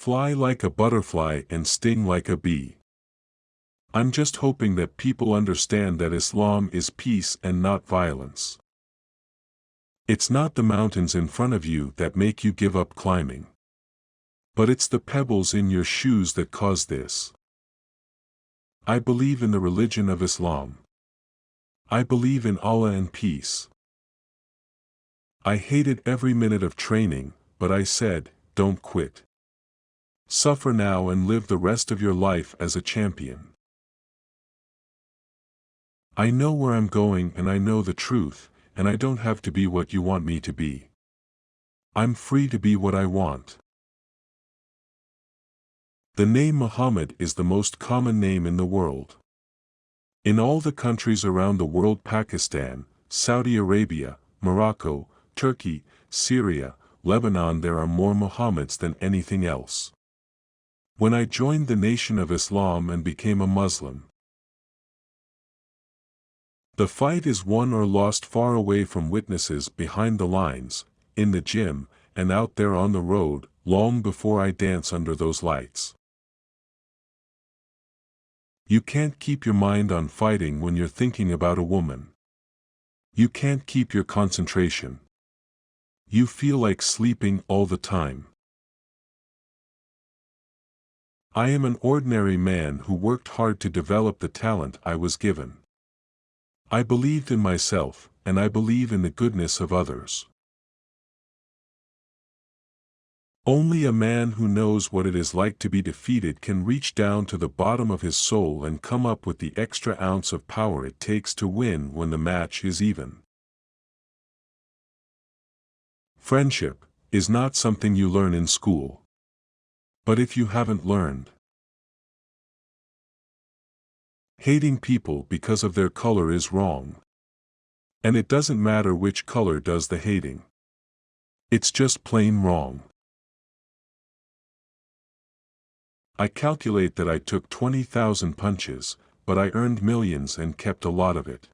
fly like a butterfly and sting like a bee. I'm just hoping that people understand that Islam is peace and not violence. It's not the mountains in front of you that make you give up climbing. But it's the pebbles in your shoes that cause this. I believe in the religion of Islam. I believe in Allah and peace. I hated every minute of training, but I said, don't quit. Suffer now and live the rest of your life as a champion. I know where I'm going and I know the truth, and I don't have to be what you want me to be. I'm free to be what I want. The name Muhammad is the most common name in the world. In all the countries around the world, Pakistan, Saudi Arabia, Morocco, Turkey, Syria, Lebanon, there are more Muhammads than anything else. When I joined the Nation of Islam and became a Muslim, the fight is won or lost far away from witnesses behind the lines, in the gym, and out there on the road, long before I dance under those lights. You can't keep your mind on fighting when you're thinking about a woman. You can't keep your concentration. You feel like sleeping all the time. I am an ordinary man who worked hard to develop the talent I was given. I believed in myself, and I believe in the goodness of others. Only a man who knows what it is like to be defeated can reach down to the bottom of his soul and come up with the extra ounce of power it takes to win when the match is even. Friendship is not something you learn in school. But if you haven't learned, hating people because of their color is wrong. And it doesn't matter which color does the hating. It's just plain wrong. I calculate that I took 20,000 punches, but I earned millions and kept a lot of it.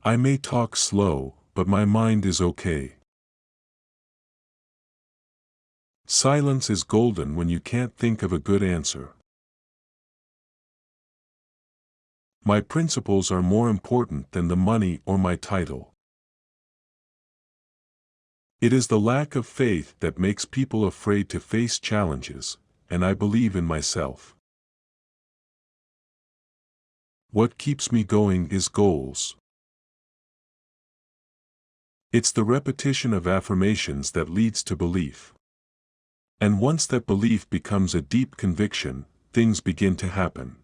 I may talk slow, but my mind is okay. Silence is golden when you can't think of a good answer. My principles are more important than the money or my title. It is the lack of faith that makes people afraid to face challenges, and I believe in myself. What keeps me going is goals. It's the repetition of affirmations that leads to belief. And once that belief becomes a deep conviction, things begin to happen.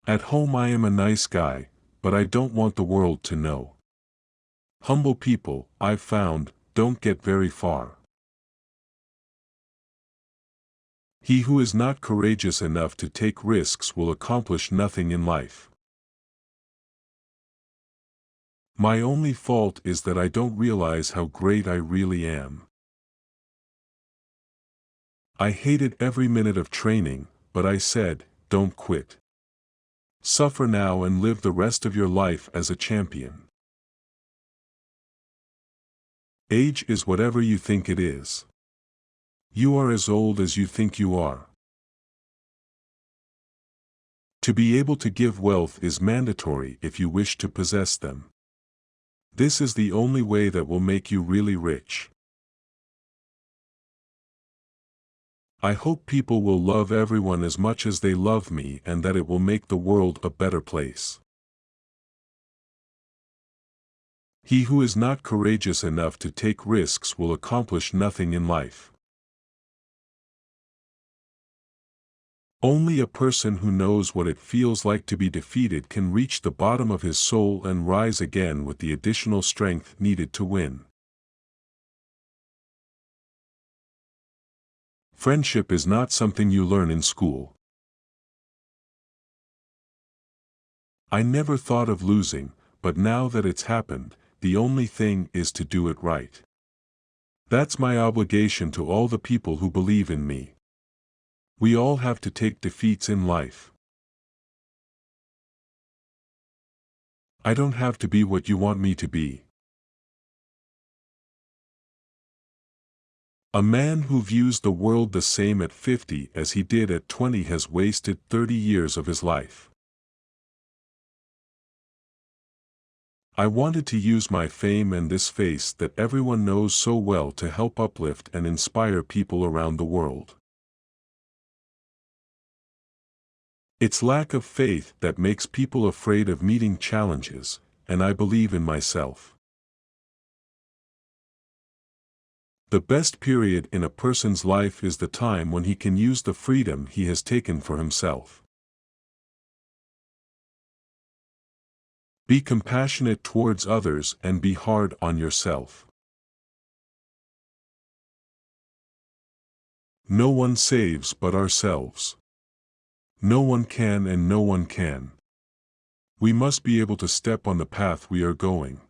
At home I am a nice guy, but I don't want the world to know. Humble people, I've found, don't get very far. He who is not courageous enough to take risks will accomplish nothing in life. My only fault is that I don't realize how great I really am. I hated every minute of training, but I said, don't quit. Suffer now and live the rest of your life as a champion. Age is whatever you think it is. You are as old as you think you are. To be able to give wealth is mandatory if you wish to possess them. This is the only way that will make you really rich. I hope people will love everyone as much as they love me and that it will make the world a better place. He who is not courageous enough to take risks will accomplish nothing in life. Only a person who knows what it feels like to be defeated can reach the bottom of his soul and rise again with the additional strength needed to win. Friendship is not something you learn in school. I never thought of losing, but now that it's happened, the only thing is to do it right. That's my obligation to all the people who believe in me. We all have to take defeats in life. I don't have to be what you want me to be. A man who views the world the same at 50 as he did at 20 has wasted 30 years of his life. I wanted to use my fame and this face that everyone knows so well to help uplift and inspire people around the world. It's lack of faith that makes people afraid of meeting challenges, and I believe in myself. The best period in a person's life is the time when he can use the freedom he has taken for himself. Be compassionate towards others and be hard on yourself. No one saves but ourselves. No one can and no one can. We must be able to step on the path we are going.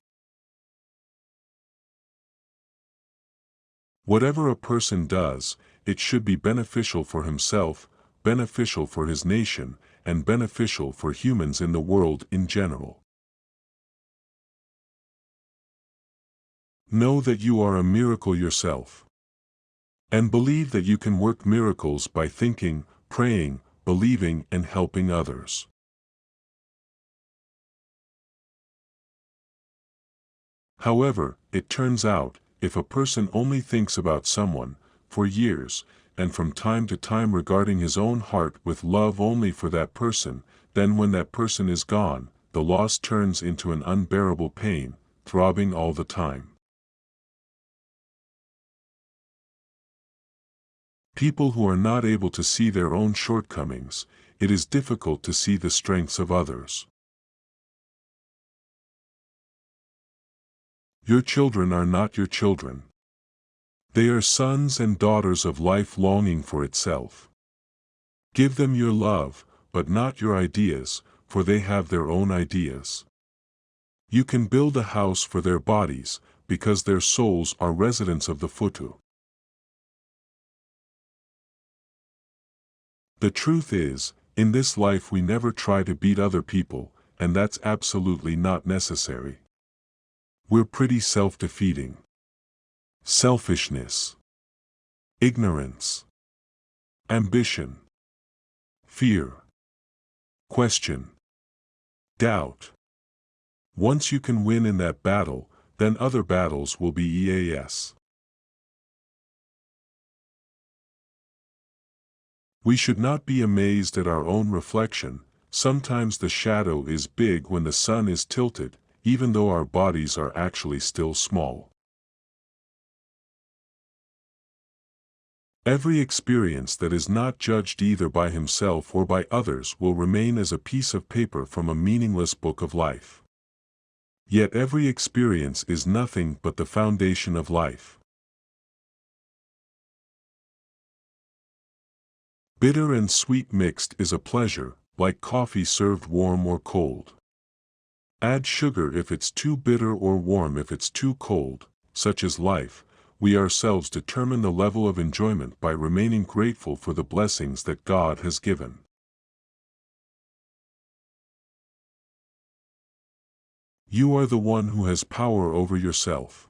Whatever a person does, it should be beneficial for himself, beneficial for his nation, and beneficial for humans in the world in general. Know that you are a miracle yourself. And believe that you can work miracles by thinking, praying, believing, and helping others. However, it turns out, if a person only thinks about someone, for years, and from time to time regarding his own heart with love only for that person, then when that person is gone, the loss turns into an unbearable pain, throbbing all the time. People who are not able to see their own shortcomings, it is difficult to see the strengths of others. Your children are not your children. They are sons and daughters of life longing for itself. Give them your love, but not your ideas, for they have their own ideas. You can build a house for their bodies, because their souls are residents of the futu. The truth is, in this life we never try to beat other people, and that's absolutely not necessary. We're pretty self-defeating. Selfishness, ignorance, ambition, fear, question, doubt. Once you can win in that battle, then other battles will be easy. We should not be amazed at our own reflection. Sometimes the shadow is big when the sun is tilted, even though our bodies are actually still small. Every experience that is not judged either by himself or by others will remain as a piece of paper from a meaningless book of life. Yet every experience is nothing but the foundation of life. Bitter and sweet mixed is a pleasure, like coffee served warm or cold. Add sugar if it's too bitter or warm if it's too cold. Such is life. We ourselves determine the level of enjoyment by remaining grateful for the blessings that God has given. You are the one who has power over yourself.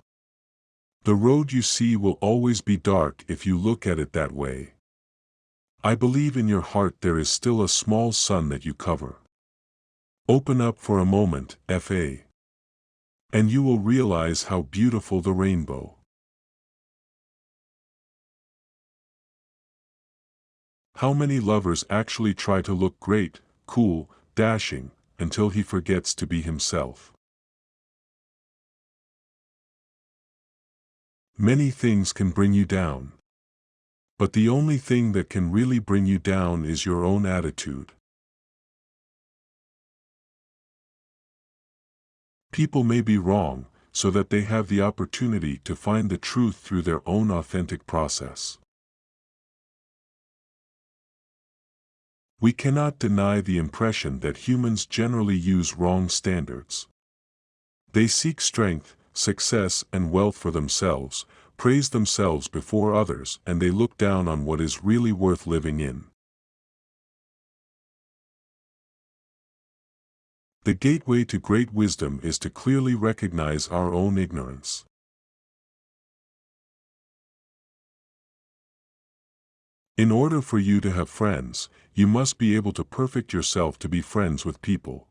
The road you see will always be dark if you look at it that way. I believe in your heart there is still a small sun that you cover. Open up for a moment, Fa. And you will realize how beautiful the rainbow. How many lovers actually try to look great, cool, dashing, until he forgets to be himself? Many things can bring you down. But the only thing that can really bring you down is your own attitude. People may be wrong, so that they have the opportunity to find the truth through their own authentic process. We cannot deny the impression that humans generally use wrong standards. They seek strength, success, and wealth for themselves, praise themselves before others, and they look down on what is really worth living in. The gateway to great wisdom is to clearly recognize our own ignorance. In order for you to have friends, you must be able to perfect yourself to be friends with people.